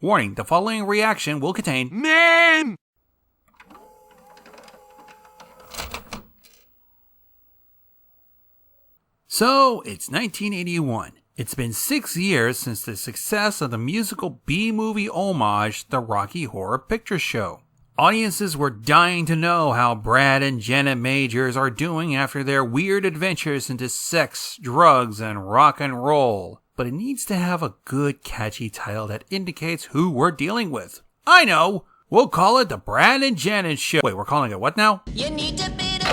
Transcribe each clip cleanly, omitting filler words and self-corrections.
Warning, the following reaction will contain Man! So, it's 1981. It's been 6 years since the success of the musical B-movie homage, The Rocky Horror Picture Show. Audiences were dying to know how Brad and Janet Majors are doing after their weird adventures into sex, drugs, and rock and roll. But it needs to have a good, catchy title that indicates who we're dealing with. I know! We'll call it The Brad and Janet Show. Wait, we're calling it what now? You need to be the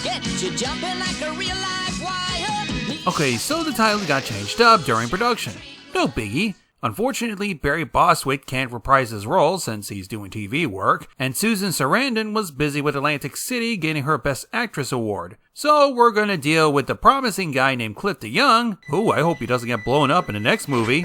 get you jumping like a real live wire. Okay, so the title got changed up during production. No biggie. Unfortunately, Barry Bostwick can't reprise his role since he's doing TV work, and Susan Sarandon was busy with Atlantic City getting her Best Actress award. So we're gonna deal with the promising guy named Cliff DeYoung, who I hope he doesn't get blown up in the next movie,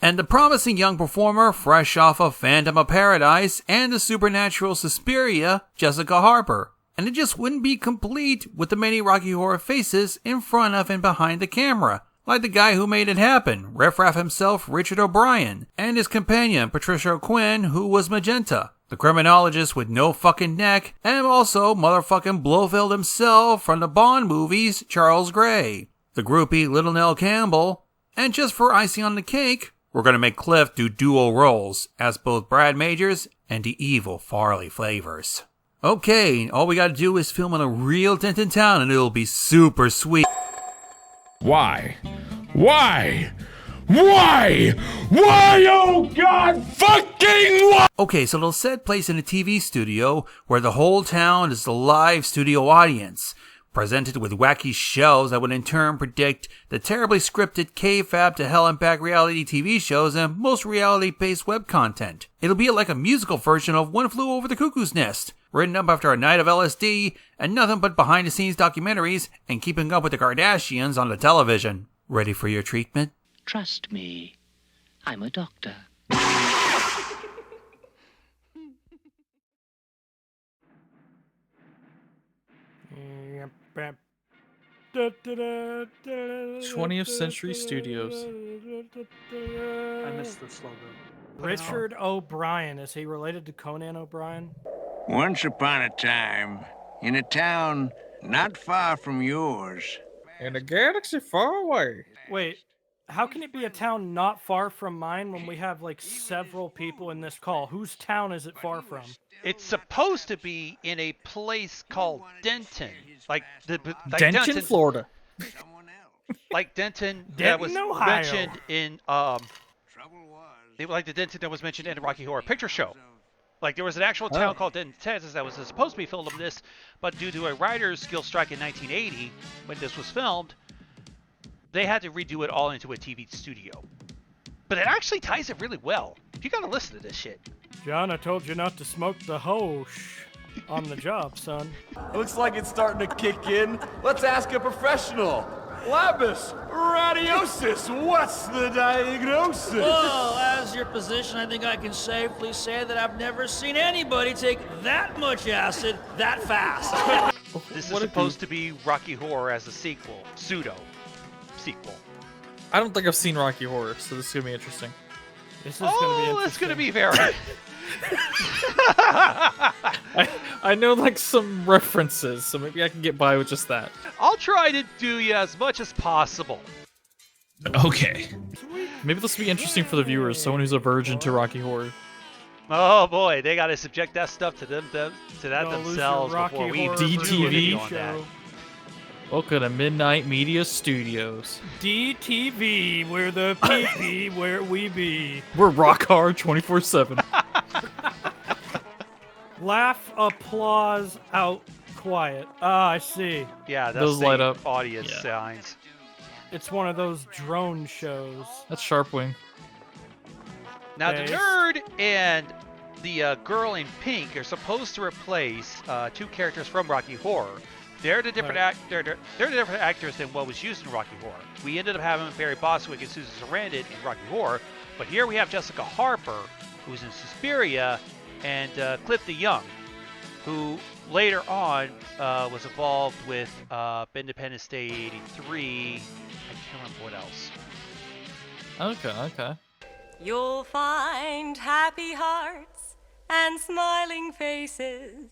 and the promising young performer fresh off of Phantom of Paradise and the supernatural Suspiria, Jessica Harper. And it just wouldn't be complete with the many Rocky Horror faces in front of and behind the camera. Like the guy who made it happen, Riff Raff himself, Richard O'Brien, and his companion, Patricia O'Quinn, who was Magenta, the criminologist with no fucking neck, and also motherfucking Blofeld himself from the Bond movies, Charles Gray, the groupie Little Nell Campbell, and just for icing on the cake, we're gonna make Cliff do dual roles as both Brad Majors and the evil Farley Flavors. Okay, all we gotta do is film in a real Denton town and it'll be super sweet. Why? Why? Why? Why, oh God fucking why? Okay, so it'll set place in a TV studio where the whole town is the live studio audience, presented with wacky shows that would in turn predict the terribly scripted kayfabe to hell and back reality TV shows and most reality-based web content. It'll be like a musical version of One Flew Over the Cuckoo's Nest, written up after a night of LSD and nothing but behind-the-scenes documentaries and keeping up with the Kardashians on the television. Ready for your treatment? Trust me, I'm a doctor. 20th Century Studios. I missed this logo. Richard O'Brien. Is he related to Conan O'Brien? Once upon a time, in a town not far from yours. In a galaxy far away. Wait, how can it be a town not far from mine when we have like several people in this call? Whose town is it far from? It's supposed to be in a place called Denton, like Denton, Florida. Like Denton, Denton, that was Ohio. mentioned in like the Denton that was mentioned in the Rocky Horror Picture Show. Like there was an actual town called Denton, Texas that was supposed to be filmed in this, but due to a writer's skill strike in 1980, when this was filmed, they had to redo it all into a TV studio. But it actually ties it really well. You gotta listen to this shit. John, I told you not to smoke the hosh on the job, son. Looks like it's starting to kick in. Let's ask a professional. Lapis, radiosis, what's the diagnosis? Well, as your physician, I think I can safely say that I've never seen anybody take that much acid that fast. This is supposed to be Rocky Horror as a sequel, pseudo-sequel. I don't think I've seen Rocky Horror, so this is going to be interesting. This is going to be interesting. It's going to be very... I know like some references, so maybe I can get by with just that. I'll try to do you as much as possible. Okay. Maybe this will be interesting for the viewers, someone who's a virgin to Rocky Horror. Oh boy, they gotta subject that stuff to themselves before we DTV on that. Welcome to Midnight Media Studios. DTV, where the PP, where we be. We're rock hard 24/7. Laugh, applause, out, quiet. Ah, I see. Yeah, that's those the light up audience signs. It's one of those drone shows. That's Sharpwing. Now the nerd and the girl in pink are supposed to replace two characters from Rocky Horror. They're the different they're the different actors than what was used in Rocky Horror. We ended up having Barry Bostwick and Susan Sarandon in Rocky Horror, but here we have Jessica Harper, who's in Suspiria, and Cliff DeYoung, who later on was involved with Independence Day '83. I can't remember what else. Okay. You'll find happy hearts and smiling faces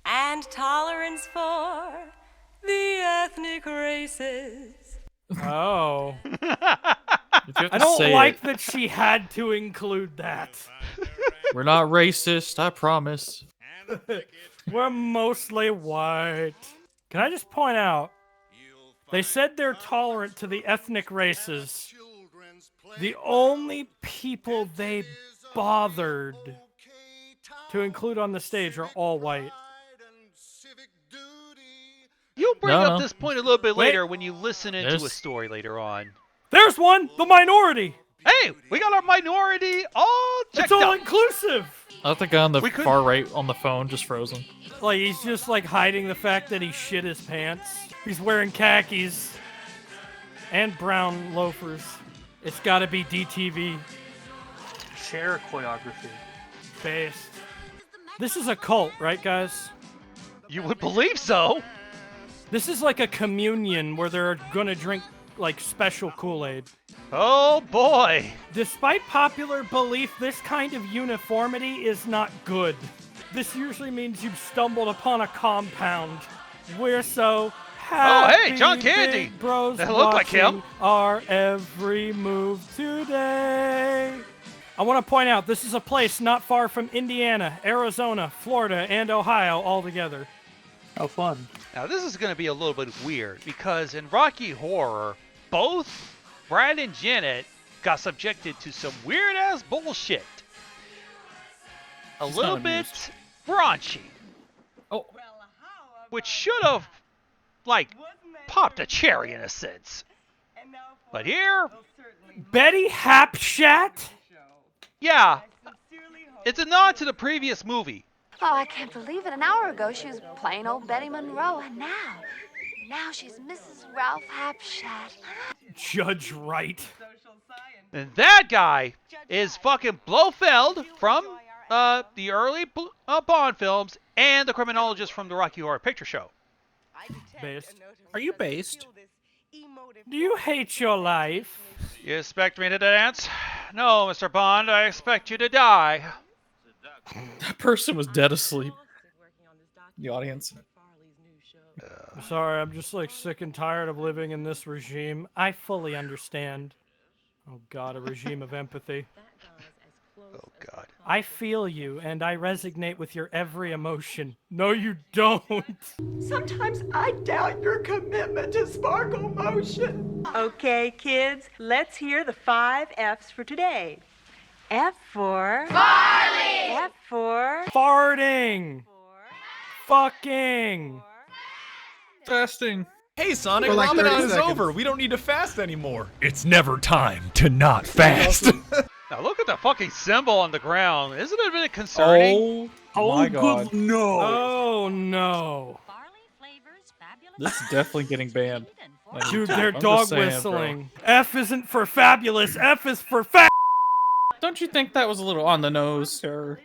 and tolerance for the ethnic races. Oh. I I don't like that she had to include that. We're not racist, I promise. We're mostly white. Can I just point out, they said they're tolerant to the ethnic races. The only people they bothered to include on the stage are all white. You'll bring up this point a little bit later when you listen into a story later on. There's one! The minority! Hey, we got our minority all checked It's all out. inclusive! I thought the guy on the far right on the phone just frozen. Like, he's just, like, hiding the fact that he shit his pants. He's wearing khakis. And brown loafers. It's gotta be DTV. Chair choreography. Based. This is a cult, right, guys? You would believe so. This is like a communion where they're gonna drink, like, special Kool-Aid. Oh, boy. Despite popular belief, this kind of uniformity is not good. This usually means you've stumbled upon a compound. We're so happy. Oh, hey, John Candy. Big Bros That look like him. watching our every move today. I want to point out, this is a place not far from Indiana, Arizona, Florida, and Ohio all together. How fun. Now, this is going to be a little bit weird because in Rocky Horror, both Brad and Janet got subjected to some weird-ass bullshit. A little bit raunchy. Oh. Which should have, like, popped a cherry in a sense. But here... Betty Hapshat? Yeah. It's a nod to the previous movie. Oh, I can't believe it. An hour ago, she was plain old Betty Monroe, and now she's Mrs. Ralph Hapshat. Judge Wright. And that guy is fucking Blofeld from the early Bond films and the criminologist from the Rocky Horror Picture Show. Based. Are you based? Do you hate your life? You expect me to dance? No, Mr. Bond, I expect you to die. That person was dead asleep. The audience. Sorry, I'm just like sick and tired of living in this regime. I fully understand. Oh god, a regime of empathy. Oh god. I feel you, and I resonate with your every emotion. No, you don't. Sometimes I doubt your commitment to sparkle motion. Okay, kids, let's hear the 5 F's for today. F for... Farley! F for... Farting! Fucking! Fasting. Hey, Sonic, For like 30 Ramadan is seconds. over. We don't need to fast anymore. It's never time to not fast. Now look at the fucking symbol on the ground. Isn't it a bit concerning? Oh my god. no. Oh no. This is definitely getting banned. Dude, they're I'm just dog saying, whistling. F isn't for fabulous, F is for fat. Don't you think that was a little on the nose, sir?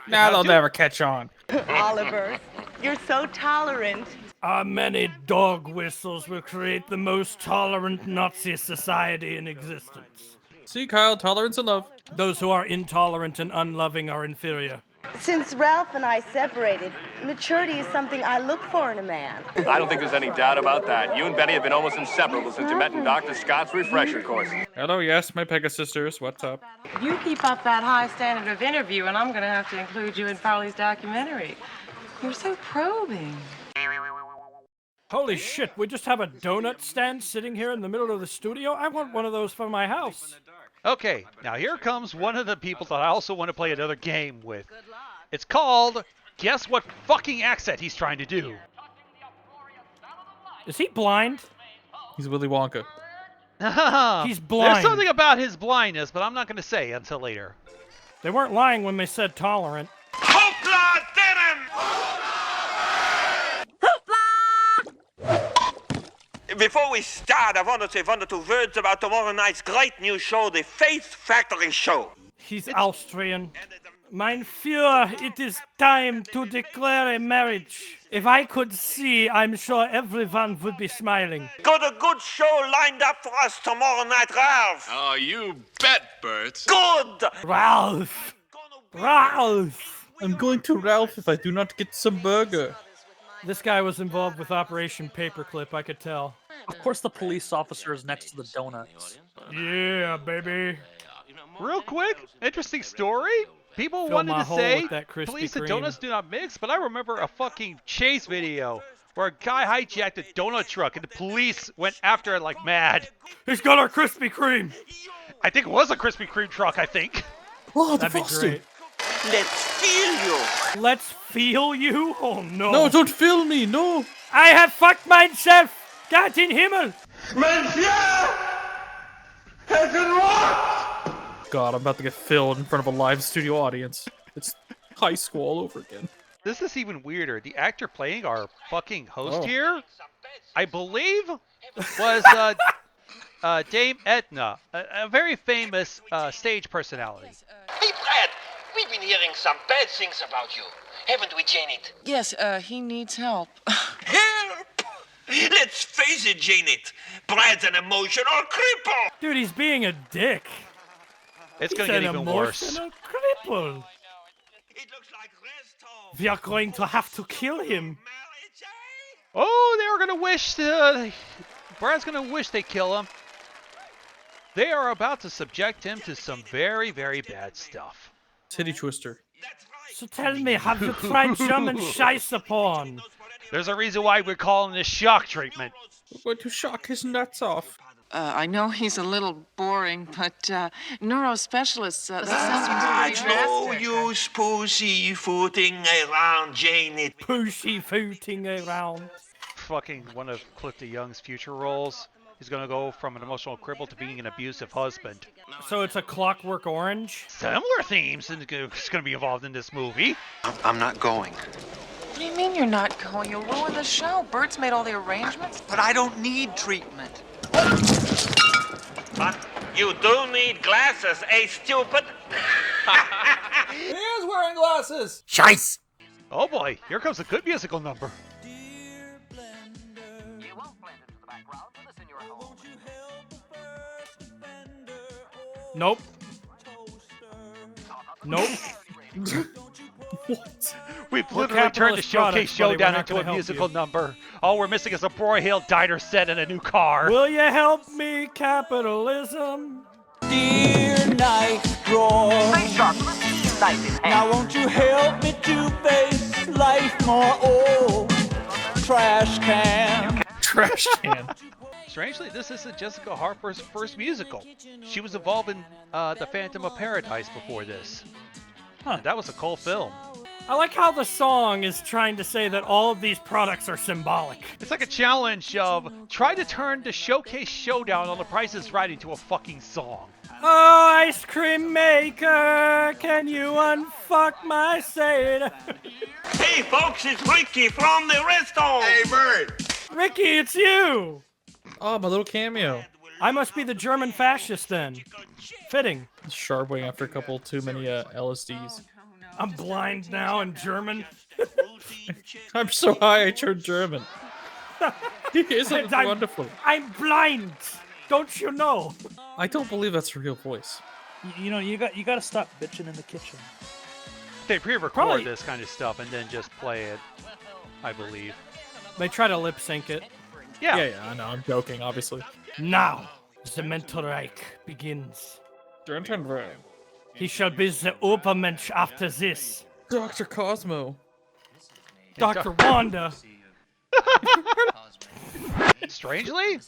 Now they'll never catch on. Oliver, you're so tolerant. Our many dog whistles will create the most tolerant Nazi society in existence. See, Kyle, tolerance and love. Those who are intolerant and unloving are inferior. Since Ralph and I separated, maturity is something I look for in a man. I don't think there's any doubt about that. You and Betty have been almost inseparable since you met in Dr. Scott's refresher course. Hello, yes, my Pegasisters. What's up? You keep up that high standard of interview, and I'm going to have to include you in Farley's documentary. You're so probing. Holy shit, we just have a donut stand sitting here in the middle of the studio? I want one of those for my house. Okay, now here comes one of the people that I also want to play another game with. It's called Guess What Fucking Accent He's Trying to Do. Is he blind? He's Willy Wonka. He's blind. There's something about his blindness, but I'm not going to say until later. They weren't lying when they said tolerant. Hoopla denim! Before we start, I want to say 1 or 2 words about tomorrow night's great new show, the Faith Factory Show. He's Austrian. Mein Führer, it is time to declare a marriage. If I could see, I'm sure everyone would be smiling. Got a good show lined up for us tomorrow night, Ralph. Oh, you bet, Bert. Good! Ralph! Ralph! I'm going to Ralph if I do not get some burger. This guy was involved with Operation Paperclip, I could tell. Of course the police officer is next to the donuts. Yeah, baby. Real quick, interesting story. People Fill wanted my to hole say with that Krispy police and Kreme. donuts do not mix, but I remember a fucking chase video where a guy hijacked a donut truck and the police went after it like mad. He's got our Krispy Kreme. I think it was a Krispy Kreme truck, I think. Oh, the That'd be frosting. great. Let's feel you. Let's feel you? Oh no. No, don't feel me, no. I have fucked myself. Gott in Himmel. God, I'm about to get filled in front of a live studio audience. It's high school all over again. This is even weirder. The actor playing our fucking host Oh. here, I believe, was Dame Edna, a very famous stage personality. Hey, Brad, we've been hearing some bad things about you. Haven't we, Janet? Yes, he needs help. Help! Let's face it, Janet. Brad's an emotional cripple. Dude, he's being a dick. It's He's gonna get an even worse. emotional cripple. We are going to have to kill him. Oh, they are gonna wish. Brad's gonna wish they kill him. They are about to subject him to some very, very bad stuff. Titty twister. So tell me, have you tried German Scheisse porn? There's a reason why we're calling this shock treatment. We're going to shock his nuts off. I know he's a little boring, but neurospecialists, that sounds pretty No fantastic. use pussyfooting around, Janet. Pussyfooting around. Fucking one of Clifton Young's future roles. He's gonna go from an emotional cripple to being an abusive husband. So it's a Clockwork Orange? Similar themes is gonna be involved in this movie. I'm not going. What do you mean you're not going? You'll ruin the show. Bert's made all the arrangements. But I don't need treatment. But you do need glasses, stupid. He is wearing glasses. Scheiß! Oh boy, here comes a good musical number. Nope. Nope. What? We've We're literally turned the capitalist Showcase products, buddy. Showdown We're not into gonna a help musical you. number. All we're missing is a Broy Hill diner set and a new car. Will you help me, capitalism? Dear night, Roy. Now won't you help me to face life more? Oh, trash can. Trash can. Strangely, this isn't Jessica Harper's first musical. She was involved in The Phantom of Paradise before this. And that was a cool film. I like how the song is trying to say that all of these products are symbolic. It's like a challenge of try to turn the Showcase Showdown on The Price is Right into a fucking song. Oh, ice cream maker, can you unfuck my Seder? Hey, folks, it's Rikki from the restaurant. Hey, Bird. Rikki, it's you! Oh, my little cameo. I must be the German fascist then. Fitting. Sharpwing after a couple too many LSDs. I'm blind now in German. I'm so high I turned German. Isn't it wonderful? I'm blind. Don't you know? I don't believe that's a real voice. You know, you got to stop bitching in the kitchen. They pre-record Probably. this kind of stuff and then just play it, I believe. They try to lip sync it. Yeah. I know. I'm joking, obviously. Now, the Mental Reich begins. Dr. He shall be the Obermensch after this. Dr. Cosmo. Dr. Wanda. Strangely,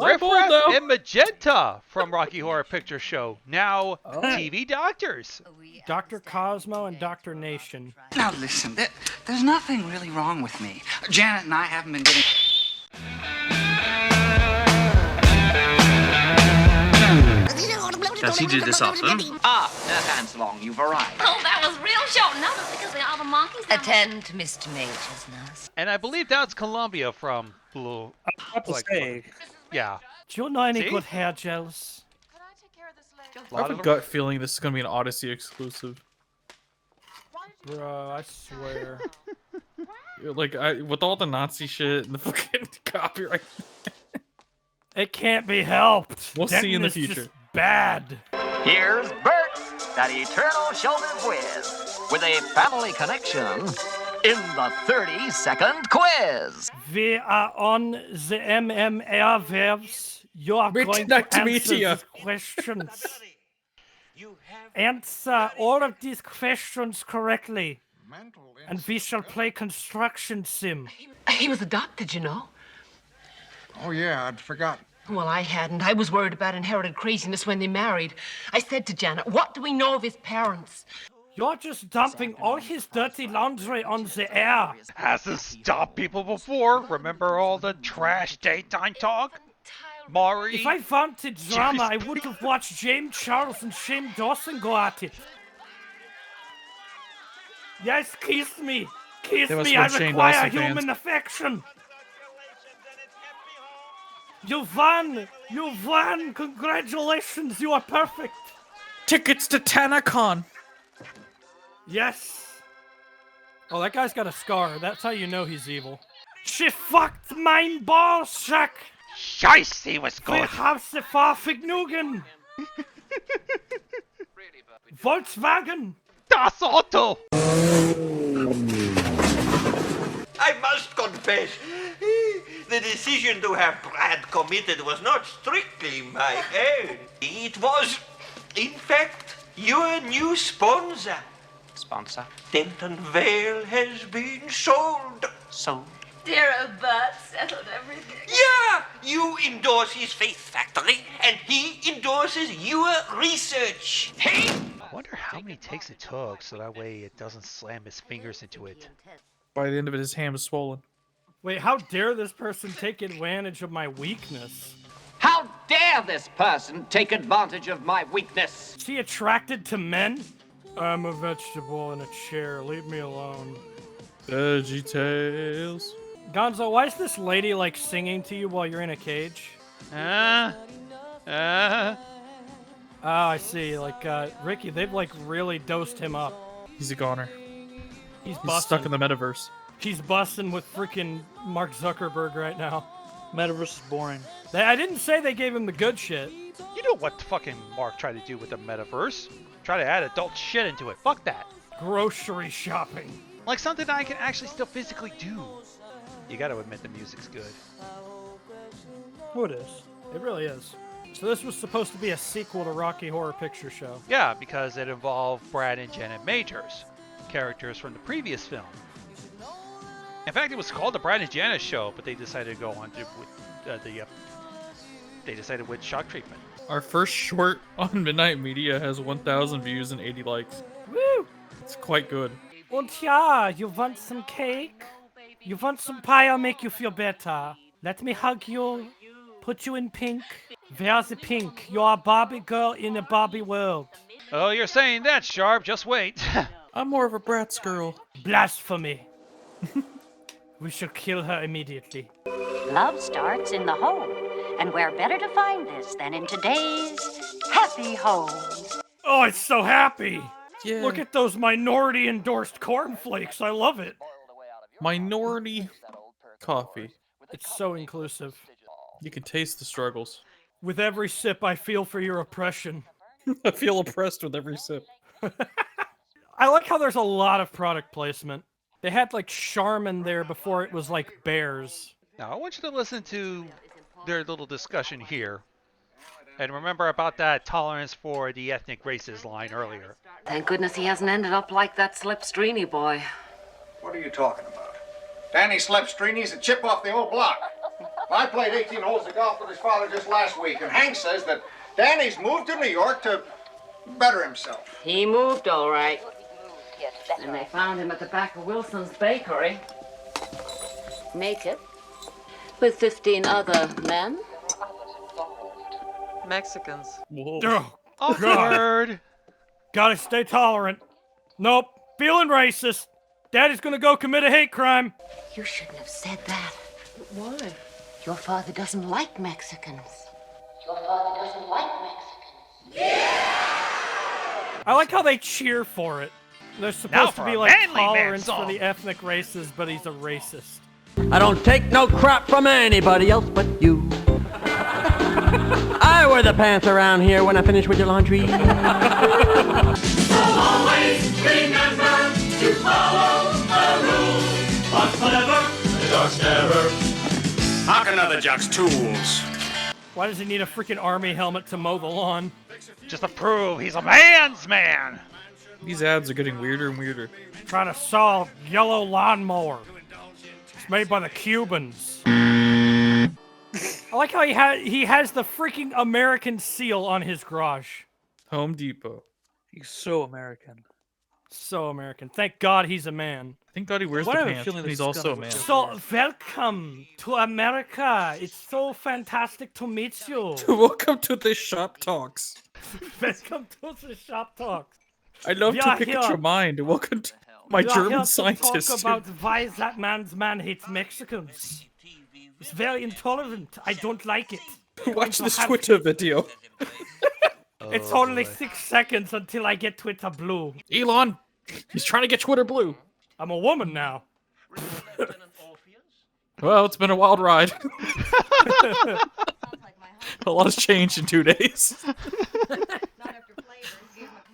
I'm bold, Riff Raff though. and Magenta from Rocky Horror Picture Show, now TV doctors. Dr. Cosmo and Dr. Nation. Now listen, there's nothing really wrong with me. Janet and I haven't been getting... Does he do this often? Ah, Nurse Anselong, you've arrived. Oh, that was real short notice because of all the monkeys. Attend to Mr. Major's nurse. And I believe that's Columbia from Blue. Yeah. Do you know any See? good hair gels? I have a gut feeling this is going to be an Odyssey exclusive. Bro, I swear. Like, with all the Nazi shit and the fucking copyright. It can't be helped. We'll see in the Denton is future. just bad. Here's Bert's, that eternal shoulder quiz, with a family connection in the 30-second quiz. We are on the MMR waves. You are going to answer these questions. Answer all of these questions correctly, and we shall play construction sim. He was adopted, you know. Oh, yeah, I'd forgotten. Well, I hadn't. I was worried about inherited craziness when they married. I said to Janet, what do we know of his parents? You're just dumping all his dirty laundry on the air. Hasn't stopped people before. Remember all the trash daytime talk? Maury. If I wanted drama, I would have watched James Charles and Shane Dawson go at it. Yes, kiss me. Kiss They must me. have I been Shane require Dawson human fans. affection. You won. You won. Congratulations. You are perfect. Tickets to TanaCon. Yes. Oh, that guy's got a scar. That's how you know he's evil. She fucked mein Ballsack. Scheiße, he was Wir good. haben sie Vergnügen. Volkswagen. Das Auto. I must confess, the decision to have Brad committed was not strictly my own. It was, in fact, your new sponsor. Sponsor? Denton Vale has been sold. Sold? Dear Bert settled everything. Yeah, you endorse his Faith Factory, and he endorses your research. Hey! I wonder how many takes it took so that way it doesn't slam his fingers into it. By the end of it, his hand was swollen. Wait, how dare this person take advantage of my weakness? How dare this person take advantage of my weakness? Is he attracted to men? I'm a vegetable in a chair. Leave me alone. VeggieTales. Gonzo, why is this lady like singing to you while you're in a cage? Oh, I see. Like, Rikki, they've like really dosed him up. He's a goner. He's stuck in the metaverse. He's busting with freaking Mark Zuckerberg right now. Metaverse is boring. I didn't say they gave him the good shit. You know what fucking Mark tried to do with the metaverse? Try to add adult shit into it. Fuck that. Grocery shopping. Like something that I can actually still physically do. You gotta admit the music's good. Oh, it is. It really is. So this was supposed to be a sequel to Rocky Horror Picture Show. Yeah, because it involved Brad and Janet Majors, characters from the previous film. In fact, it was called the Brad and Janet Show, but they decided to go on with they decided with shock treatment. Our first short on Midnight Media has 1,000 views and 80 likes. Woo! It's quite good. Und ja, you want some cake? You want some pie? I'll make you feel better. Let me hug you, put you in pink. Where's the pink? You're a Barbie girl in a Barbie world. Oh, you're saying that, Sharp. Just wait. I'm more of a Bratz girl. Blasphemy. We should kill her immediately. Love starts in the home, and where better to find this than in today's happy homes. Oh, it's so happy. Yeah. Look at those minority-endorsed cornflakes. I love it. Minority coffee. It's so inclusive. You can taste the struggles. With every sip, I feel for your oppression. I feel oppressed with every sip. I like how there's a lot of product placement. They had like Charmin there before it was like bears. Now, I want you to listen to their little discussion here. And remember about that tolerance for the ethnic races line earlier. Thank goodness he hasn't ended up like that Slipstreamy boy. What are you talking about? Danny Slipstreamy's a chip off the old block. I played 18 holes of golf with his father just last week, and Hank says that Danny's moved to New York to better himself. He moved all right. And they found him at the back of Wilson's bakery. Naked. With 15 other men. Mexicans. Oh, God. God. Gotta stay tolerant. Nope. Feeling racist. Daddy's gonna go commit a hate crime. You shouldn't have said that. Why? Your father doesn't like Mexicans. Your father doesn't like Mexicans. I like how they cheer for it. There's Now supposed to for be a like manly man tolerance for song. the ethnic races, but he's a racist. I don't take no crap from anybody else but you. I wear the pants around here when I finish with your laundry. So always remember to follow the rules. What's clever? The dog's never. Knock another jock's tools. Why does he need a freaking army helmet to mow the lawn? Just to prove he's a man's man. These ads are getting weirder and weirder. Trying to sell yellow lawnmower. It's made by the Cubans. I like how he has the freaking American seal on his garage. Home Depot. He's so American. So American. Thank God he's a man. Thank God he wears What the I have a pants. feeling And this he's is also gonna a man. So welcome to America. It's so fantastic to meet you. Welcome to the Shop Talks. Welcome to the Shop Talks. I love We to are pick here. at your mind. Welcome to my We are German here to scientist. talk about why that man's man hates Mexicans. It's very intolerant. I don't like it. Watch to this have Twitter video. It's only 6 seconds until I get Twitter blue. Elon, he's trying to get Twitter blue. I'm a woman now. Well, it's been a wild ride. A lot has changed in 2 days.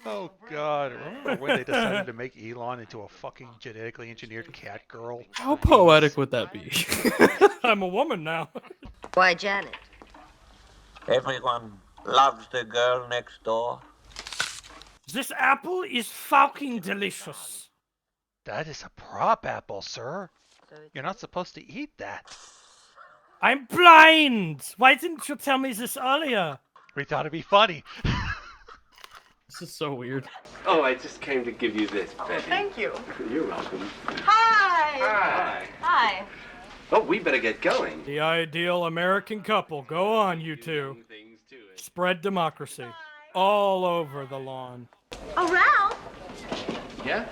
Oh God! Remember when they decided to make Elon into a fucking genetically engineered cat girl? How poetic would that be? I'm a woman now. Why, Janet? Everyone loves the girl next door. This apple is fucking delicious. That is a prop apple, sir. You're not supposed to eat that. I'm blind. Why didn't you tell me this earlier? We thought it'd be funny. This is so weird. Oh, I just came to give you this, Betty. Thank you. You're welcome. Hi. Hi. Hi. Oh, we better get going. The ideal American couple. Go on, you two. Spread democracy all over the lawn. Oh, Ralph. Yeah?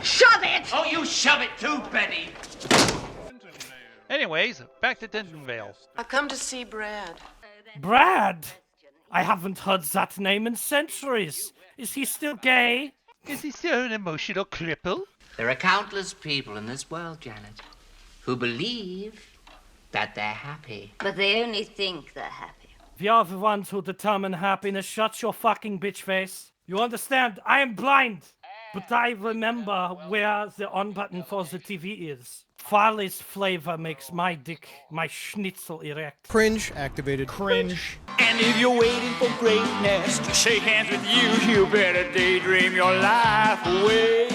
Shove it. Oh, you shove it too, Betty. Anyways, back to Dentonvale. I come to see Brad. Brad? I haven't heard that name in centuries. Is he still gay? Is he still an emotional cripple? There are countless people in this world, Janet, who believe that they're happy. But they only think they're happy. We are the ones who determine happiness. Shut your fucking bitch face. You understand? I am blind. But I remember where the on button for the TV is. Farley's flavor makes my dick, my schnitzel erect. Cringe activated. Cringe. And if you're waiting for greatness to shake hands with you, you better daydream your life away.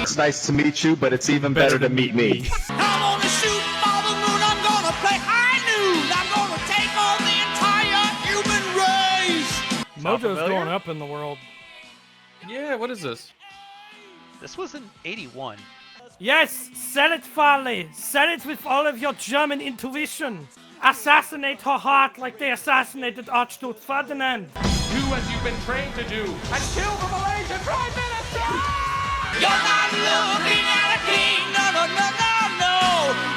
It's nice to meet you, but it's even better to meet me. I'm gonna shoot for the moon, I'm gonna play high noon, I'm gonna take on the entire human race. Mojo's familiar? going up in the world. Yeah, what is this? This was in '81. Yes, sell it, Farley. Sell it with all of your German intuition. Assassinate her heart like they assassinated Archduke Ferdinand. Do as you've been trained to do, and kill the Malaysian Prime Minister! You're not looking at a king, no.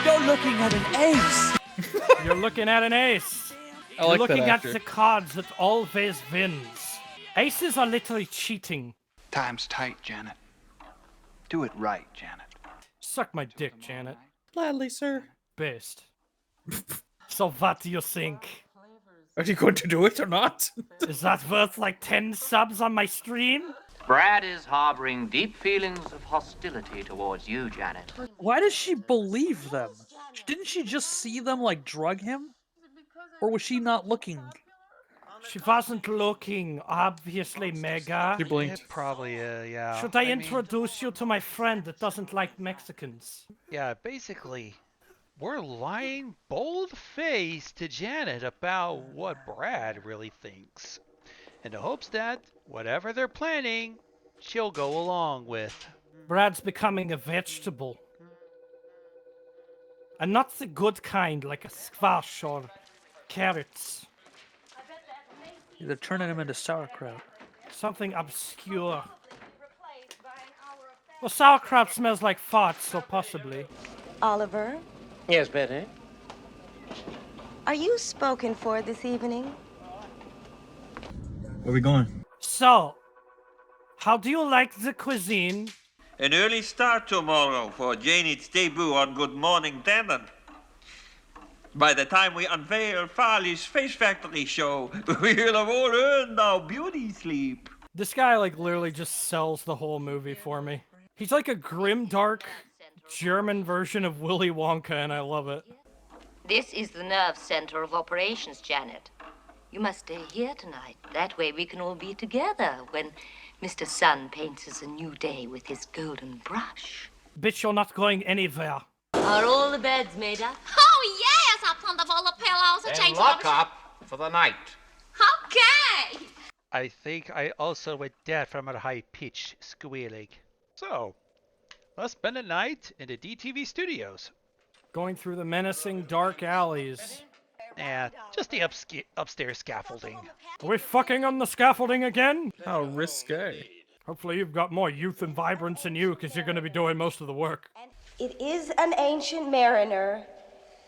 You're looking at an ace. You're looking at an ace. I like You're that looking at actor. the cards that always wins. Aces are literally cheating. Time's tight, Janet. Do it right, Janet. Suck my dick, Janet. Gladly, sir. Based. So what do you think? Are you going to do it or not? Is that worth like 10 subs on my stream? Brad is harboring deep feelings of hostility towards you, Janet. Why does she believe them? Didn't she just see them, like, drug him? Or was she not looking? She wasn't looking, obviously, Mega. She blinked. Probably, yeah. Should I mean, introduce you to my friend that doesn't like Mexicans? Yeah, basically, we're lying bold-faced to Janet about what Brad really thinks, in the hopes that whatever they're planning, she'll go along with. Brad's becoming a vegetable. And not the good kind, like a squash or carrots. They're turning him into sauerkraut. Something obscure. Well, sauerkraut smells like farts, so possibly. Oliver, Yes, Betty? are you spoken for this evening? Where we going? So, how do you like the cuisine? An early start tomorrow for Janet's debut on Good Morning Tenant. By the time we unveil Farley's Face Factory show, we'll have all earned our beauty sleep. This guy, like, literally just sells the whole movie for me. He's like a grimdark German version of Willy Wonka, and I love it. This is the nerve center of operations, Janet. You must stay here tonight. That way we can all be together when Mr. Sun paints us a new day with his golden brush. Bitch, you're not going anywhere. Are all the beds made up? Oh, yes, I've plumbed up all the pillows and Then changed lock the up for the night. Okay. I think I also went deaf from a high-pitched squealing. So, let's spend a night in the DTV studios. Going through the menacing dark alleys. Nah, just the upstairs scaffolding. Are we fucking on the scaffolding again? How risque. Hopefully you've got more youth and vibrance in you, because you're going to be doing most of the work. It is an ancient mariner,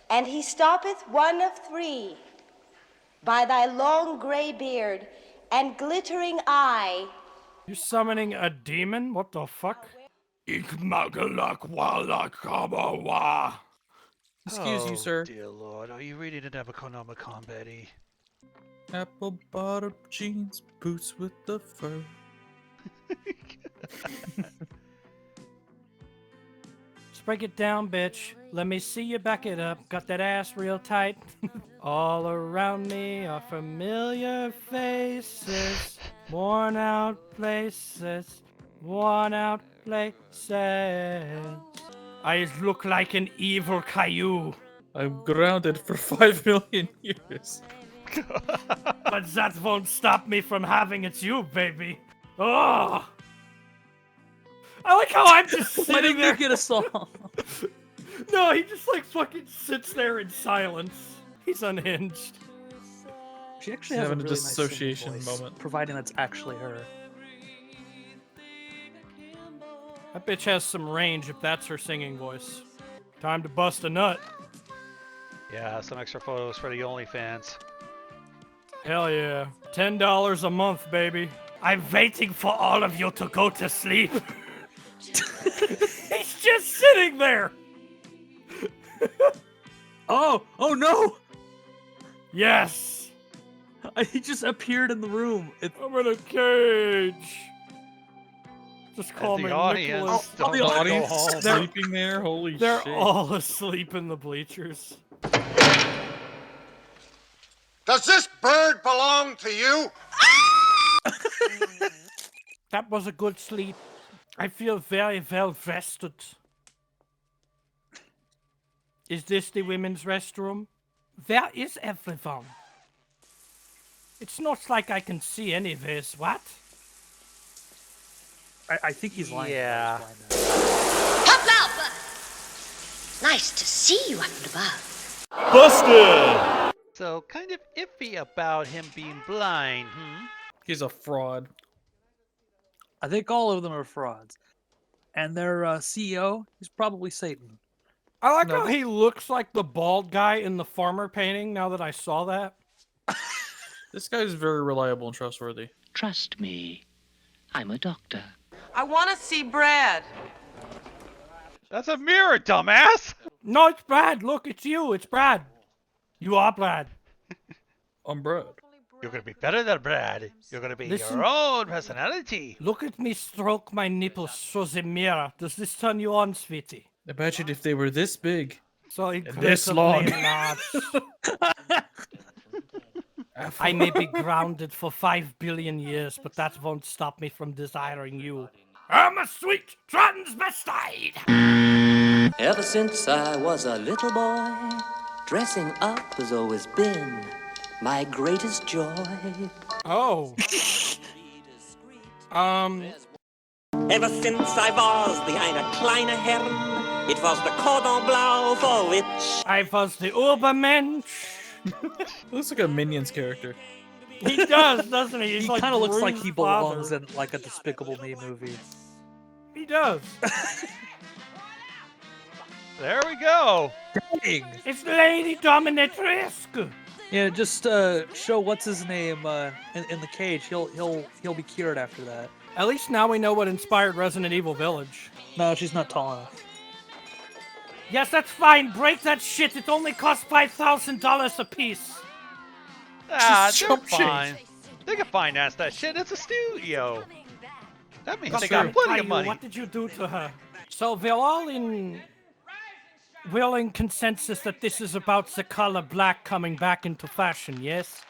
and he stoppeth one of three. By thy long gray beard and glittering eye. You summoning a demon? What the fuck? Excuse you, sir. Dear Lord, are you reading the Necronomicon, Betty? Apple bottom jeans, boots with the fur. Just break it down, bitch. Let me see you back it up. Got that ass real tight. All around me are familiar faces. Worn out places. Worn out places. I look like an evil Caillou. I'm grounded for 5 million years. But that won't stop me from having it you, baby. Oh! I like how I'm just Why sitting didn't there. you get a song? No, he just like fucking sits there in silence. He's unhinged. She actually She's has a having a really nice singing dissociation voice, moment. providing that's actually her. That bitch has some range if that's her singing voice. Time to bust a nut. Yeah, some extra photos for the OnlyFans. Hell yeah. $10 a month, baby. I'm waiting for all of you to go to sleep. He's just sitting there. Oh no! Yes. He just appeared in the room. I'm in a cage. Just call the me audience Nicholas. don't The go audience home. is sleeping there? Holy They're shit. all asleep in the bleachers. Does this bird belong to you? That was a good sleep. I feel very well rested. Is this the women's restroom? Where is everyone? It's not like I can see anyways, what? I think he's lying. Yeah. Hop, nice to see you up and above. Busted! So, kind of iffy about him being blind, He's a fraud. I think all of them are frauds. And their CEO, he's probably Satan. I like how he looks like the bald guy in the farmer painting now that I saw that. This guy's very reliable and trustworthy. Trust me, I'm a doctor. I want to see Brad. That's a mirror, dumbass! No, it's Brad. Look, it's you. It's Brad. You are Brad. I'm Brad. You're gonna be better than Brad. You're gonna be Listen. your own personality. Look at me stroke my nipples through the mirror. Does this turn you on, sweetie? Imagine if they were this big. So and this long. I may be grounded for 5 billion years, but that won't stop me from desiring you. I'm a sweet transvestite! Ever since I was a little boy, dressing up has always been my greatest joy. Oh. Ever since I was behind a kleiner Herren, it was the cordon bleu for which I was the Ubermensch. Looks like a Minions character. He does, doesn't he? He's He like kind of looks like Gru's he father. belongs in like a Despicable Me movie. He does. There we go. Dang. It's Lady Dominatrix. Yeah, just show what's his name in the cage. He'll be cured after that. At least now we know what inspired Resident Evil Village. No, she's not tall enough. Yes, that's fine. Break that shit. It only costs $5,000 a piece. Ah, Just they're chump fine. They can finance that shit. It's a studio. That means That's they got true. plenty of Caillou, money. What did you do to her? So we're all in consensus that this is about the color black coming back into fashion, yes?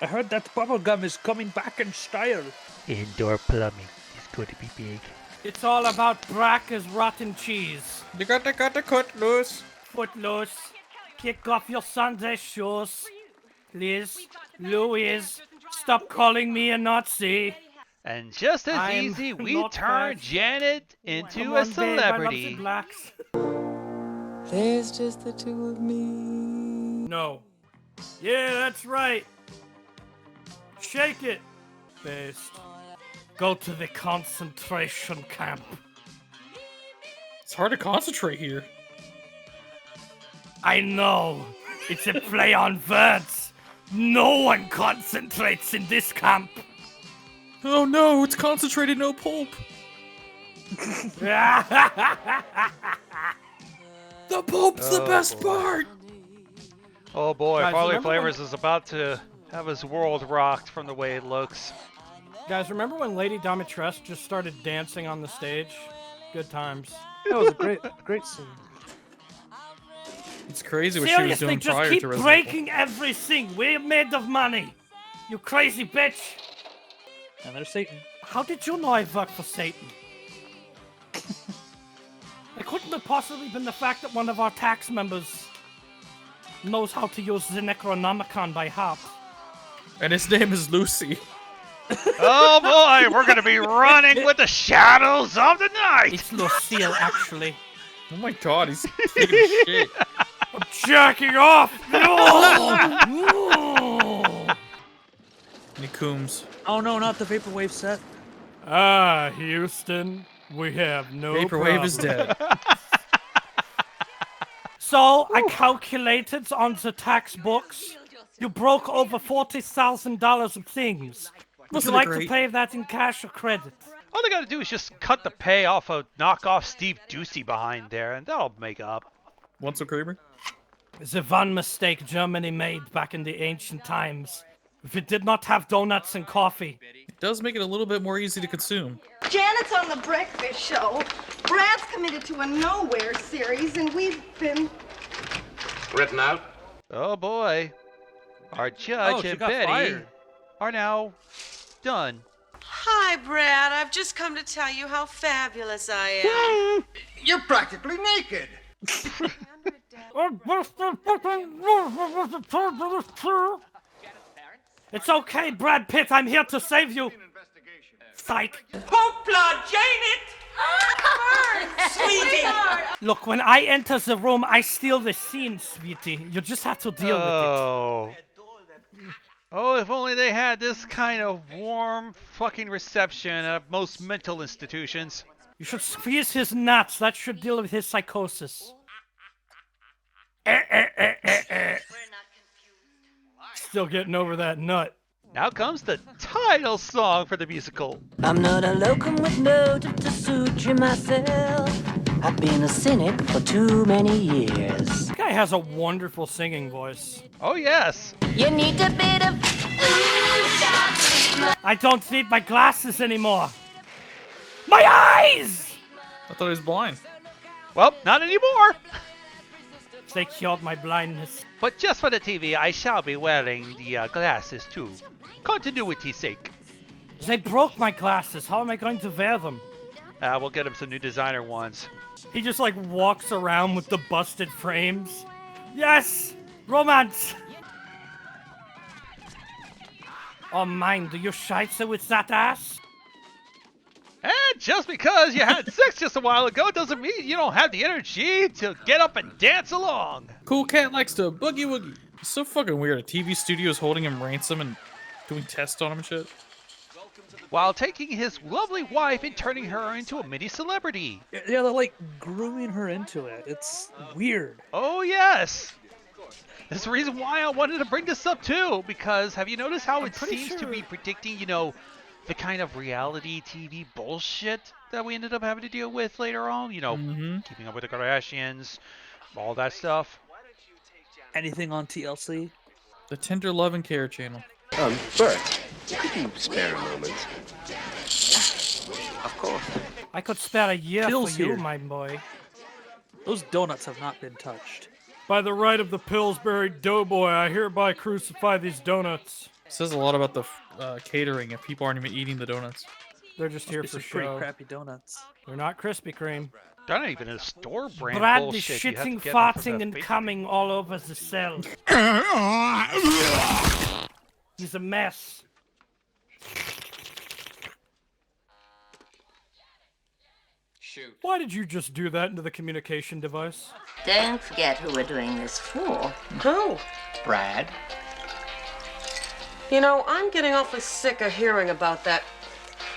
I heard that bubblegum is coming back in style. Indoor plumbing is going to be big. It's all about black as rotten cheese. You gotta cut loose. Footloose. Kick off your Sunday shoes. Please. Louise, stop calling me a Nazi. And just as I'm easy, we not turn bad. Janet into Come a on, babe, I love the celebrity. blacks. There's just the two of me. No. Yeah, that's right. Shake it. Based. Go to the concentration camp. It's hard to concentrate here. I know. It's a play on words. No one concentrates in this camp. Oh no, it's concentrated, no pulp. The pulp's the best part. Oh boy, Guys, Farley remember when- Flavors is about to have his world rocked from the way it looks. Guys, remember when Lady Domitresque just started dancing on the stage? Good times. That was a great scene. It's crazy what she was Seriously, doing just prior keep to Resident Evil. breaking everything. We're made of money. You crazy bitch. And there's Satan. How did you know I work for Satan? It couldn't have possibly been the fact that one of our tax members knows how to use the Necronomicon by heart. And his name is Lucy. Oh boy, we're gonna be running with the shadows of the night. It's Lucille, actually. Oh my god, he's taking shit. I'm jacking off! No! No! Any Coombs. Oh no, not the vaporwave set. Ah, Houston, we have no Vaporwave is problem. dead. So, I calculated on the tax books. You broke over $40,000 of things. Would Wasn't you it like to great? pay that in cash or credit? All they gotta do is just cut the pay off of knockoff Steve Ducey behind there, and that'll make up. Want some creamer? The one mistake Germany made back in the ancient times. If it did not have donuts and coffee. It does make it a little bit more easy to consume. Janet's on the breakfast show. Brad's committed to a Nowhere series, and we've been... Written out? Oh boy. Our judge she and got Betty fired. are now done. Hi, Brad. I've just come to tell you how fabulous I am. You're practically naked. It's okay, Brad Pitt. I'm here to save you. Psych. Hoopla, Janet! Sweetie! Look, when I enter the room, I steal the scene, sweetie. You just have to deal with Oh. Oh, if only they had this kind of warm fucking reception at most mental institutions. it. You should squeeze his nuts. That should deal with his psychosis. Still getting over that nut. Now comes the title song for the musical. I'm not a locum with motive to suit you myself. I've been a cynic for too many years. This guy has a wonderful singing voice. Oh, yes. You need a bit of... I don't need my glasses anymore. My eyes! I thought he was blind. Well, not anymore. They cured my blindness. But just for the TV, I shall be wearing the glasses too. Continuity's sake. They broke my glasses. How am I going to wear them? We'll get him some new designer ones. He just like walks around with the busted frames. Yes! Romance! Oh mine, do you scheiße with that ass? And just because you had sex just a while ago doesn't mean you don't have the energy to get up and dance along. Cool cat likes to boogie woogie. It's so fucking weird. A TV studio is holding him ransom and doing tests on him and shit. While taking his lovely wife and turning her into a mini celebrity. Yeah, they're like grooming her into it. It's weird. Oh yes. That's the reason why I wanted to bring this up too, because have you noticed how it seems to be predicting, you know, the kind of reality TV bullshit that we ended up having to deal with later on. You know, Keeping Up with the Kardashians, all that stuff. Anything on TLC? The Tender Love and Care channel. Bert, could you spare a moment? Of course. I could spare a year Pills for you, here. my boy. Those donuts have not been touched. By the right of the Pillsbury Doughboy, I hereby crucify these donuts. It says a lot about the catering if people aren't even eating the donuts. They're just here Must for be some pretty show. crappy donuts. They're not Krispy Kreme. They're not even a store brand Bradley bullshit. You have to shitting, get them from farting, the and big- coming all over the cell. He's a mess. Shoot. Why did you just do that into the communication device? Don't forget who we're doing this for. Who? Brad? You know, I'm getting awfully sick of hearing about that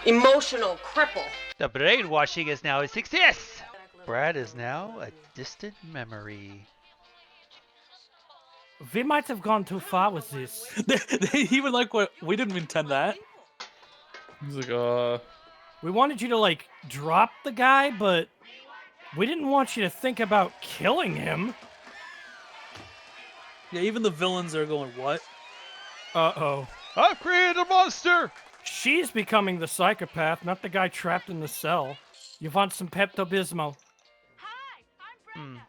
emotional cripple. The brainwashing is now a success. Brad is now a distant memory. We might have gone too far with this. He would like what we didn't intend that. He's like, We wanted you to, like, drop the guy, but we didn't want you to think about killing him. Yeah, even the villains are going, what? Uh-oh. I've created a monster! She's becoming the psychopath, not the guy trapped in the cell. You want some Pepto-Bismol?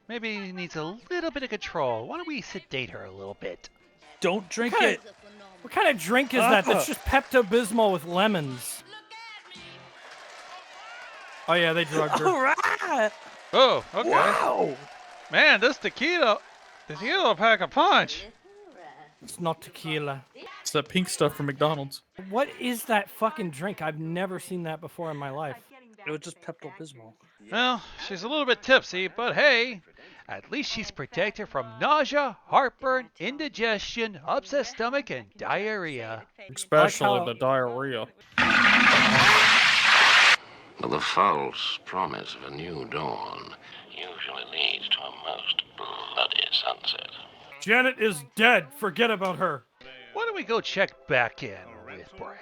Maybe he needs a little bit of control. Why don't we sedate her a little bit? Don't drink it. What kind of drink is that? That's just Pepto-Bismol with lemons. Oh yeah, they drugged her. All right. Oh, okay. Wow. Man, this tequila will pack a punch. It's not tequila. it's that pink stuff from McDonald's. What is that fucking drink? I've never seen that before in my life. It was just Pepto-Bismol. Well, she's a little bit tipsy, but hey, at least she's protected from nausea, heartburn, indigestion, upset stomach, and diarrhea. Especially the diarrhea. Well, the false promise of a new dawn usually leads to a most bloody sunset. Janet is dead. Forget about her. Why don't we go check back in with Brad?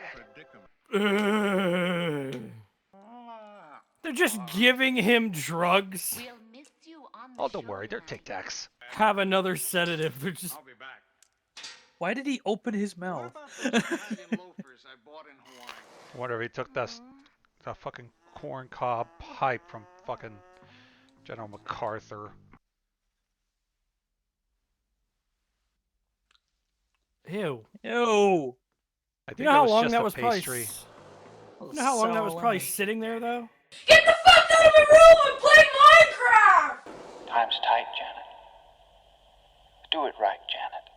They're just giving him drugs. Oh, don't worry, they're Tic Tacs. Have another sedative. They're just. Why did he open his mouth? I wonder if he took that fucking corn cob pipe from fucking General MacArthur. Ew. Ew. I think You know how it was long just that a was pastry. You know how long that was probably sitting there, though? Get the fuck out of my room and play Minecraft! Time's tight, Janet. Do it right, Janet.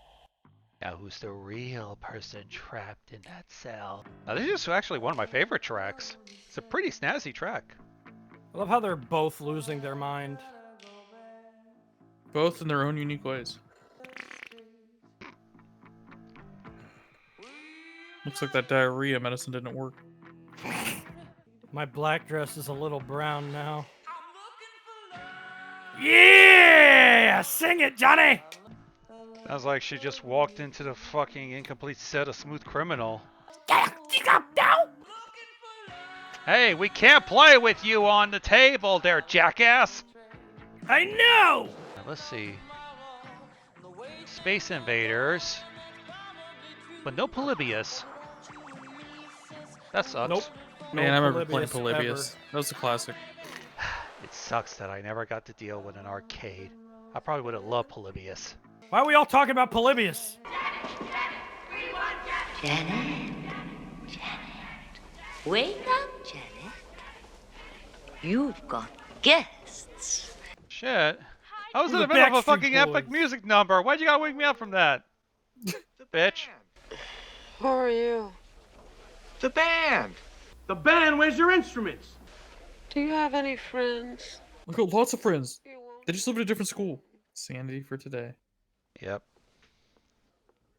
Now, who's the real person trapped in that cell? Now, this is actually one of my favorite tracks. It's a pretty snazzy track. I love how they're both losing their mind. Both in their own unique ways. Looks like that diarrhea medicine didn't work. My black dress is a little brown now. Yeah! Sing it, Johnny! Sounds like she just walked into the fucking incomplete set of Smooth Criminal. Hey, we can't play with you on the table there, jackass! I know! Now, let's see. Space Invaders. But no Polybius. That sucks. Nope. Man, I remember playing Polybius Polybius. That was a classic. It sucks that I never got to deal with an arcade. I probably would have loved Polybius. Why are we all talking about Polybius? Janet. Wake up, Janet. You've got guests. Shit. I was in We're the the middle of a Backstreet fucking epic Boys. music number. Why'd you gotta wake me up from that? Bitch. Who are you? The band! The band, where's your instruments? Do you have any friends? I got lots of friends. They just live at a different school. Sanity for today. Yep.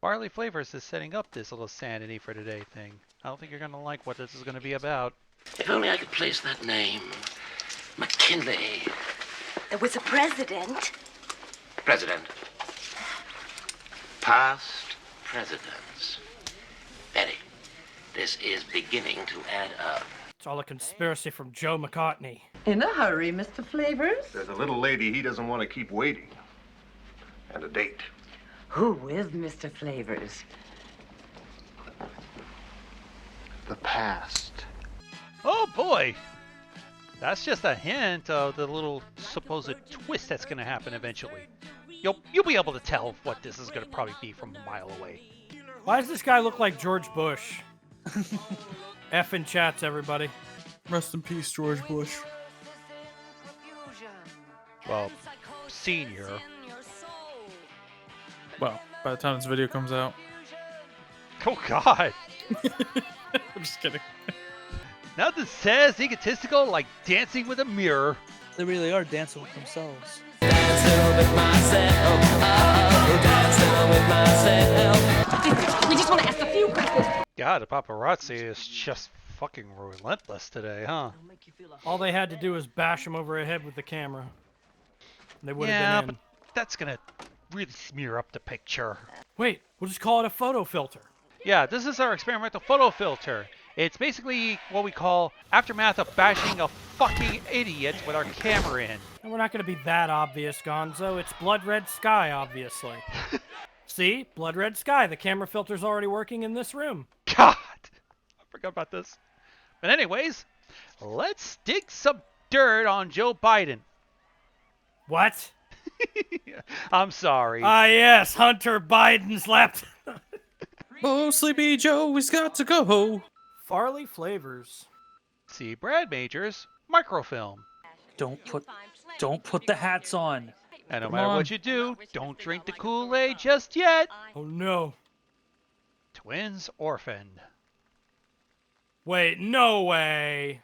Barley Flavors is setting up this little sanity for today thing. I don't think you're gonna like what this is gonna be about. If only I could place that name. McKinley. There was a president. President. Past presidents. Very, This is beginning to add up. It's all a conspiracy from Joe McCartney. In a hurry, Mr. Flavors? There's a little lady he doesn't want to keep waiting. And a date. Who is Mr. Flavors? The past. Oh boy! That's just a hint of the little supposed twist that's going to happen eventually. You'll be able to tell what this is going to probably be from a mile away. Why does this guy look like George Bush? F in chats, everybody. Rest in peace, George Bush. Well, senior. Well, by the time this video comes out. Oh God! I'm just kidding. Nothing says egotistical like dancing with a mirror. They really are dancing with themselves. Dancing with myself. Dancing with myself. We just want to ask a few questions. God, the paparazzi is just fucking relentless today, huh? All they had to do was bash him over the head with the camera. They would Yeah, have been in. but that's gonna really smear up the picture. Wait, we'll just call it a photo filter. Yeah, this is our experimental photo filter. It's basically what we call aftermath of bashing a fucking idiot with our camera in. And we're not going to be that obvious, Gonzo. It's blood red sky, obviously. See? Blood red sky. The camera filter's already working in this room. God! I forgot about this. But anyways, let's stick some dirt on Joe Biden. What? I'm sorry. Ah, yes, Hunter Biden's laptop. Oh, Sleepy Joe, he's got to go. Farley Flavors. See Brad Majors, microfilm. Don't put the hats on. And no Come matter on. what you do, don't drink the Kool-Aid just yet. Oh no. Twins orphaned. Wait, no way.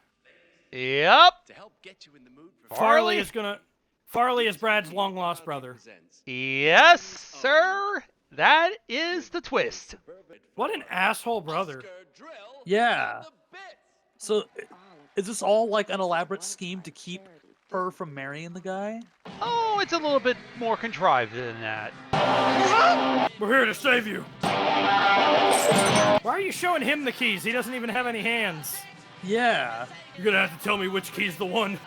Yep. To help get you in the mood for Farley is Brad's long-lost brother. Yes, sir. That is the twist. What an asshole brother. Yeah. So, is this all like an elaborate scheme to keep her from marrying the guy? Oh, it's a little bit more contrived than that. We're here to save you. Why are you showing him the keys? He doesn't even have any hands. Yeah. You're gonna have to tell me which key's the one.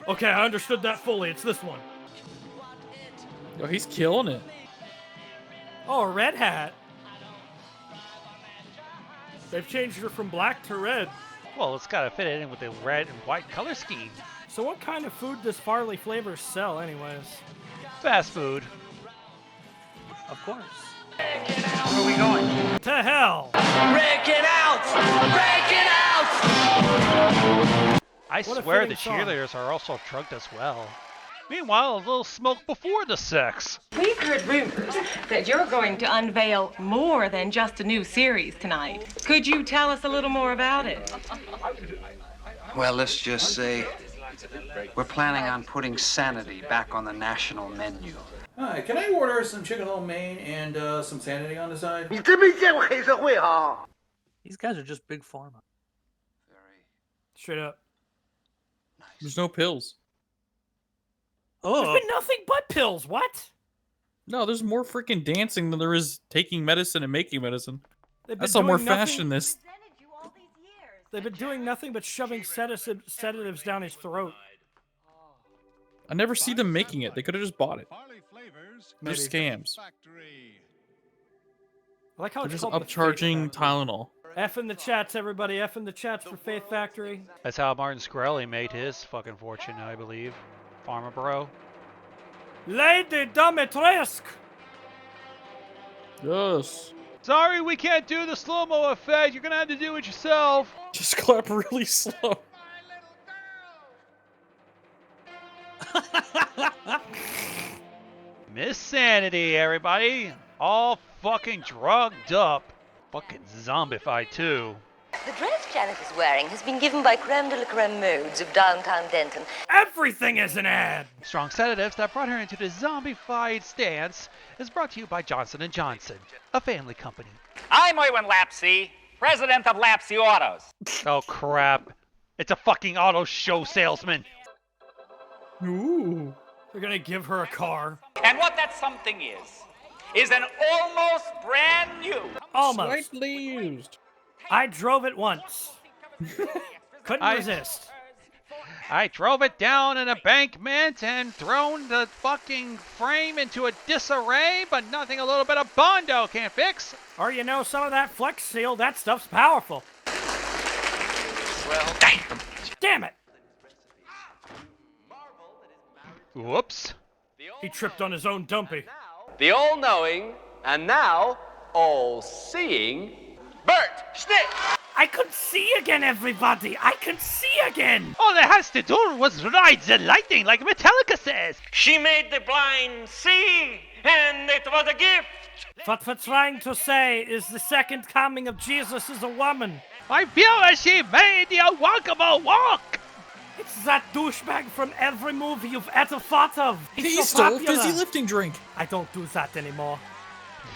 Okay, I understood that fully. It's this one. Oh, he's killing it. Oh, a red hat. They've changed her from black to red. Well, it's got to fit in with the red and white color scheme. So what kind of food does Farley Flavors sell anyways? Fast food. Of course. Where are we going? To hell! Break it out! Break it out! I What a swear the fitting song. cheerleaders are also drugged as well. Meanwhile, a little smoke before the sex. We've heard rumors that you're going to unveil more than just a new series tonight. Could you tell us a little more about it? Well, let's just say we're planning on putting sanity back on the national menu. Hi, can I order some chicken lo mein and some sanity on the side? These guys are just big pharma. Straight up. There's no pills. There's Oh, been nothing but pills. What? No, there's more freaking dancing than there is taking medicine and making medicine. They've I been saw more doing nothing- fashion in this. They've been doing nothing but shoving sedatives down his throat. I never see them making it. They could have just bought it. They're Maybe. scams. I like how They're it's just called the Faith upcharging Factory. Tylenol. F in the chats, everybody. F in the chats for Faith Factory. That's how Martin Shkreli made his fucking fortune, I believe. Pharma bro. Lady Dimitrescu. Yes. Sorry, we can't do the slow-mo effect. You're gonna have to do it yourself. Just clap really slow. Miss Sanity, everybody. All fucking drugged up. Fucking zombified, too. The dress Janet is wearing has been given by creme de la creme modes of downtown Denton. Everything is an ad. Strong sedatives that brought her into the zombified stance is brought to you by Johnson & Johnson, a family company. I'm Erwin Lapsey, president of Lapsey Autos. Oh, crap. It's a fucking auto show salesman. Ooh. They're gonna give her a car. And what that something is an almost brand new Almost. Slightly used. I drove it once. Couldn't resist. I drove it down an embankment and thrown the fucking frame into a disarray, but nothing a little bit of Bondo can't fix. Or you know, some of that Flex Seal, that stuff's powerful. Well, Damn it! Whoops. He tripped on his own dumpy. The all-knowing, and now all-seeing, Bert Schnitt! I could see again, everybody! I can see again! All it has to do was ride the lightning like Metallica says. She made the blind see, and it was a gift. What we're trying to say is the second coming of Jesus is a woman. I feel that she made the unwalkable walk. It's that douchebag from every movie you've ever thought of. He's He so stole popular. fizzy lifting drink. I don't do that anymore.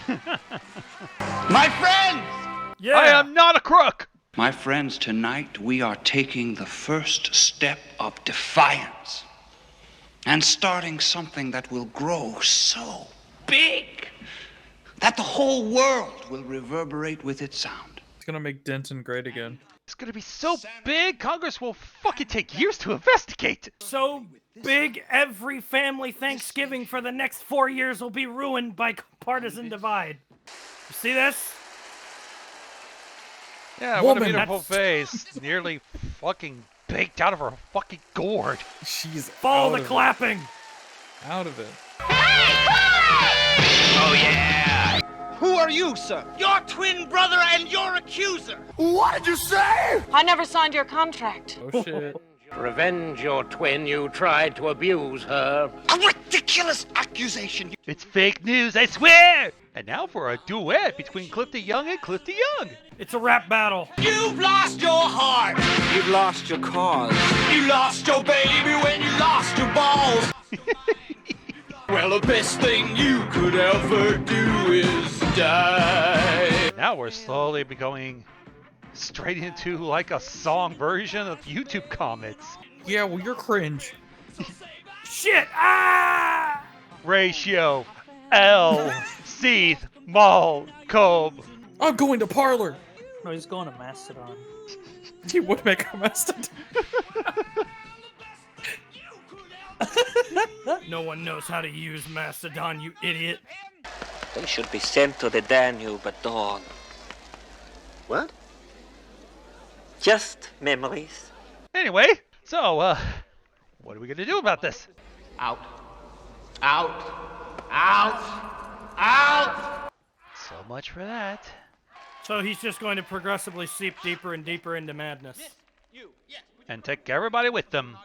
My friends! Yeah. I am not a crook. My friends, tonight we are taking the first step of defiance and starting something that will grow so big that the whole world will reverberate with its sound. It's gonna make Denton great again. It's gonna be so big, Congress will fucking take years to investigate. So big, every family Thanksgiving for the next 4 years will be ruined by partisan divide. You see this? Yeah, what a Woman, beautiful face. Nearly fucking baked out of her fucking gourd. She's Follow out the of clapping. It. Out of it. Oh yeah! Who are you, sir? Your twin brother and your accuser! What did you say? I never signed your contract. Oh shit. revenge your twin. You tried to abuse her. A ridiculous accusation! It's fake news, I swear! And now for a duet between Clifton Young and Clifton Young. It's a rap battle. You've lost your heart! You've lost your cause. You lost your baby when you lost your balls! Well, the best thing you could ever do is die. Now we're slowly going straight into like a song version of YouTube comments. Yeah, well, you're cringe. Shit! Ah! Ratio L Seath Mall Cobe. I'm going to Parlor. No, he's going to Mastodon. He would make a Mastodon. No one knows how to use Mastodon, you idiot. They should be sent to the Danube at dawn. What? Just memories. Anyway, so, what are we gonna do about this? Out. Out. Out. Out. So much for that. So he's just going to progressively seep deeper and deeper into madness. And take everybody with them.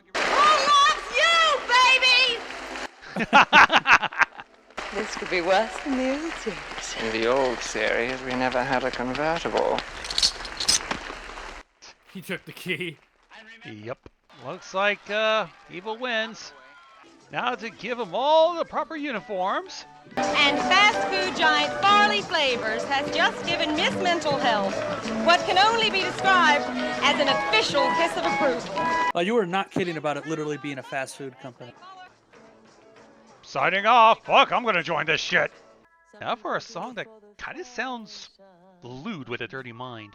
This could be worse than the old series. In the old series, we never had a convertible. He took the key. Yep. Looks like, evil wins. Now to give them all the proper uniforms. And fast food giant Farley Flavors has just given Miss Mental Health what can only be described as an official kiss of approval. Oh, you were not kidding about it literally being a fast food company. Signing off. Fuck, I'm gonna join this shit. Now for a song that kind of sounds lewd with a dirty mind,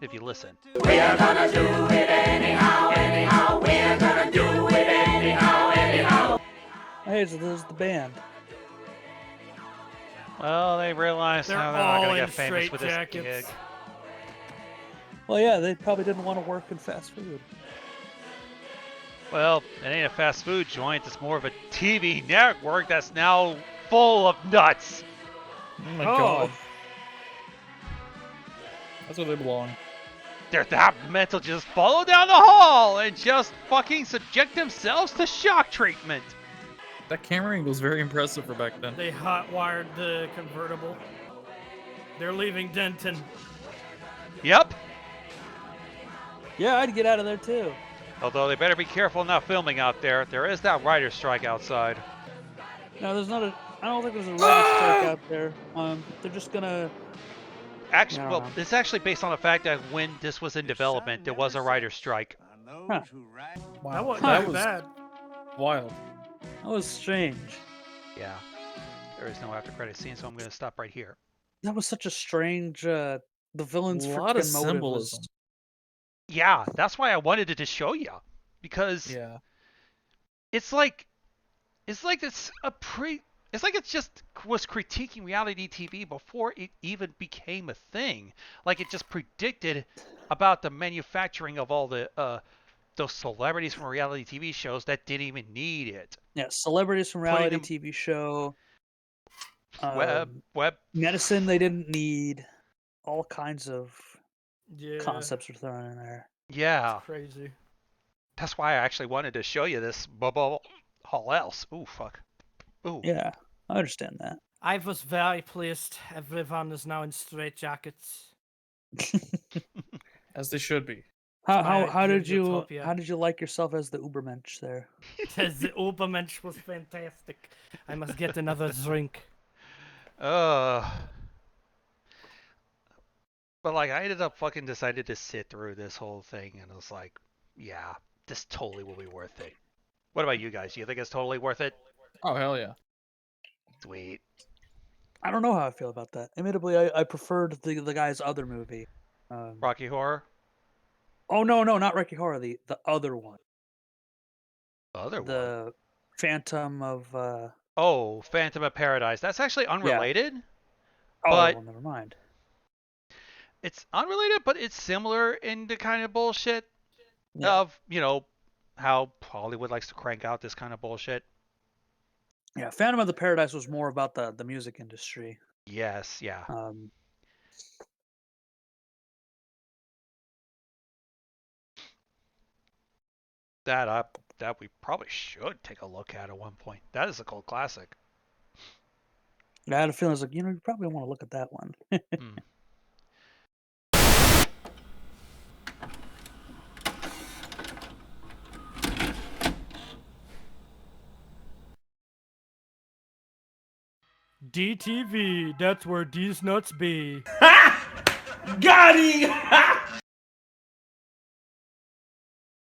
if you listen. We are gonna do it anyhow, anyhow. We are gonna do it anyhow, anyhow. Hey, so there's the band. Well, they realized They're how they're not all gonna in get famous with this straitjackets. gig. Well, yeah, they probably didn't want to work in fast food. Well, it ain't a fast food joint. It's more of a TV network that's now full of nuts. Oh my god. That's where they belong. They're that mental just follow down the hall and just fucking subject themselves to shock treatment. That camera angle is very impressive for back then. They hot-wired the convertible. They're leaving Denton. Yep. Yeah, I'd get out of there too. Although they better be careful not filming out there. There is that writer's strike outside. No, there's not a. I don't think there's a writer's strike out there. They're just gonna. Actually, well, it's actually based on the fact that when this was in development, there was a writer's strike. Huh. Wow, That was bad. Wild. That was strange. Yeah. There is no after credit scene, so I'm going to stop right here. That was such a strange. The villain's Lot of freaking motive was. symbolism. Yeah, that's why I wanted it to show you, because Yeah. it's like it's like it just was critiquing reality TV before it even became a thing. Like it just predicted about the manufacturing of all the those celebrities from reality TV shows that didn't even need it. Yeah, celebrities from Putting reality them TV show. web Medicine they didn't need. All kinds of Yeah. concepts are thrown in there. Yeah. It's crazy. That's why I actually wanted to show you this bubble. All else. Ooh, fuck. Ooh. Yeah, I understand that. I was very pleased. Everyone is now in straitjackets. As they should be. How did Utopia. you like yourself as the Ubermensch there? The Ubermensch was fantastic. I must get another drink. But like I ended up fucking decided to sit through this whole thing, and I was like, yeah, this totally will be worth it. What about you guys? Do you think it's totally worth it? Oh hell yeah. Sweet. I don't know how I feel about that. Admittedly, I preferred the guy's other movie. Rocky Horror? Oh no, not Rocky Horror. The other one. The Phantom of. Oh, Phantom of Paradise. That's actually unrelated. Oh, But well, never mind. it's unrelated, but it's similar in the kind of bullshit Yeah. of, you know, how Hollywood likes to crank out this kind of bullshit. Yeah, Phantom of the Paradise was more about the music industry. Yes, yeah. That we probably should take a look at one point. That is a cult classic. I had a feeling, I was like, you probably want to look at that one. DTV, that's where these nuts be. Got him!